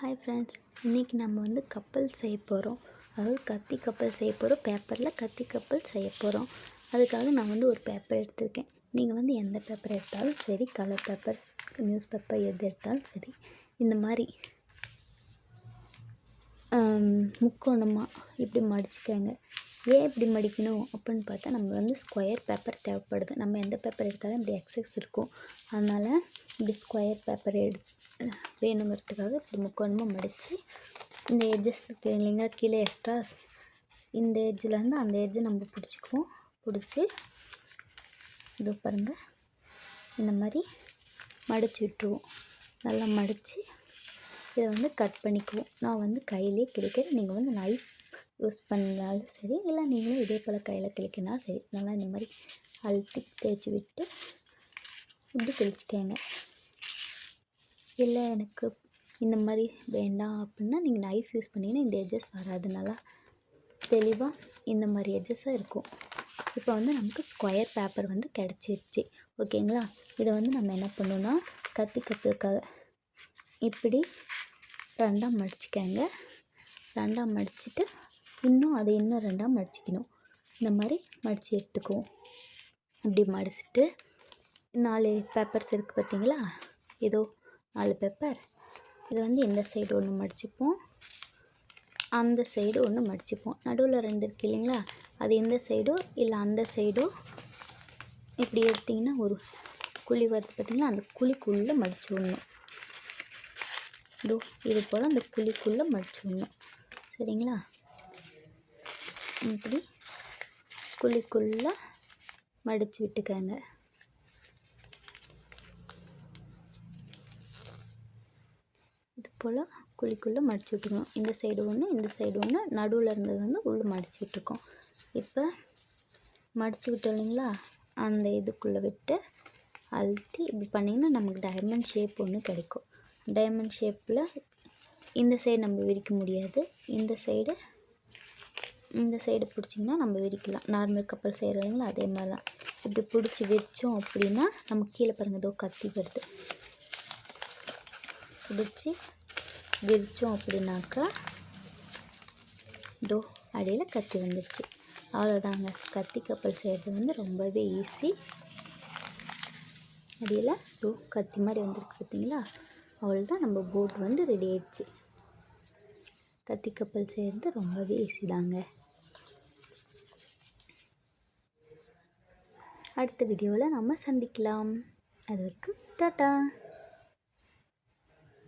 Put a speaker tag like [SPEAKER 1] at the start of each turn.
[SPEAKER 1] Hi friends, இன்றைக்கி நம்ம வந்து கப்பல் செய்ய போகிறோம். அதாவது கத்தி கப்பல் செய்ய போகிறோம். பேப்பரில் கத்தி கப்பல் செய்ய போகிறோம். அதுக்காக நான் வந்து ஒரு பேப்பர் எடுத்திருக்கேன். நீங்கள் வந்து எந்த பேப்பர் எடுத்தாலும் சரி, கலர் பேப்பர், நியூஸ் பேப்பர் எது எடுத்தாலும் சரி, இந்த மாதிரி முக்கோணமாக இப்படி மடிச்சுக்கோங்க. ஏன் இப்படி மடிக்கணும் அப்படின்னு பார்த்தா, நம்ம வந்து ஸ்கொயர் பேப்பர் தேவைப்படுது. நம்ம எந்த பேப்பர் எடுத்தாலும் இப்படி எக்ஸஸ் இருக்கும். அதனால் இப்படி ஸ்கொயர் பேப்பர் வேணுங்கிறதுக்காக இப்படி முக்கோணமாக மடித்து இந்த எட்ஜஸ் இருக்குது இல்லைங்களா, கீழே எக்ஸ்ட்ரா இந்த எட்ஜிலேருந்து அந்த எட்ஜை நம்ம பிடிச்சிக்குவோம். பிடிச்சி இது பாருங்கள், இந்த மாதிரி மடித்து விட்டுருவோம். நல்லா மடித்து இதை வந்து கட் பண்ணிக்குவோம். நான் வந்து கையிலே கிழிக்கிறேன். நீங்கள் வந்து நைஃப் யூஸ் பண்ணாலும் சரி, இல்லை நீங்களும் இதே போல் கையில் கிழிக்கினா சரி. நல்லா இந்த மாதிரி அழுத்தி தேய்ச்சி விட்டு இப்படி கிழிச்சிக்கங்க. இல்லை எனக்கு இந்த மாதிரி வேண்டாம் அப்படின்னா நீங்கள் நைஃப் யூஸ் பண்ணிங்கன்னா இந்த எட்ஜஸ் வராது, நல்லா தெளிவாக இந்த மாதிரி எட்ஜஸாக இருக்கும். இப்போ வந்து நமக்கு ஸ்கொயர் பேப்பர் வந்து கிடச்சிருச்சு. ஓகேங்களா? இதை வந்து நம்ம என்ன பண்ணணும்னா, கத்தி கப்பலுக்காக இப்படி ரெண்டாக மடிச்சுக்கங்க. ரெண்டாக மடிச்சுட்டு இன்னும் ரெண்டாக மடிச்சிக்கணும். இந்த மாதிரி மடித்து எடுத்துக்குவோம். இப்படி மடிச்சுட்டு 4 பேப்பர்ஸ் இருக்குது பார்த்தீங்களா, ஏதோ 4 பேப்பர். இதை வந்து இந்த சைடு ஒன்று மடிச்சுப்போம், அந்த சைடு ஒன்று மடிச்சுப்போம். நடுவில் 2 இருக்குது இல்லைங்களா, அது இந்த சைடோ இல்லை அந்த சைடோ இப்படி எடுத்திங்கன்னா ஒரு குழி வருது பார்த்திங்களா, அந்த குழிக்குள்ளே மடிச்சு விடணும். இது போல் அந்த குழிக்குள்ளே மடிச்சு விடணும். சரிங்களா? இப்படி குழிக்குள்ளே மடித்து விட்டுக்கங்க. இது போல் குழிக்குள்ளே மடித்து விட்டுக்கணும். இந்த சைடு ஒன்று, இந்த சைடு ஒன்று, நடுவில் இருந்தது வந்து உள்ளே மடித்து விட்டுருக்கோம். இப்போ மடித்து விட்டோம் இல்லைங்களா, அந்த இதுக்குள்ளே விட்டு அழுத்தி இப்படி பண்ணிங்கன்னா நமக்கு டைமண்ட் ஷேப் ஒன்று கிடைக்கும். டைமண்ட் ஷேப்பில் இந்த சைடு நம்ம விரிக்க முடியாது, இந்த சைடு பிடிச்சிங்கன்னா நம்ம விரிக்கலாம். நார்மல் கப்பல் செய்கிறோம் இல்லைங்களா, அதே மாதிரி தான். இப்படி பிடிச்சி விரித்தோம் அப்படின்னா நமக்கு கீழே பாருங்கள், ஏதோ கத்தி வருது. பிடிச்சி விரித்தோம் அப்படின்னாக்கா அடியில் கத்தி வந்துடுச்சு. அவ்வளோதாங்க. கத்தி கப்பல் செய்கிறது வந்து ரொம்பவே ஈஸி. அடியில் கத்தி மாதிரி வந்துருக்கு பார்த்தீங்களா, அவ்வளோதான். நம்ம போட் வந்து ரெடி ஆயிடுச்சு. கத்தி கப்பல் செய்கிறது ரொம்பவே ஈஸி தாங்க. அடுத்த வீடியோவில் நம்ம சந்திக்கலாம். அது வரைக்கும் டாட்டா.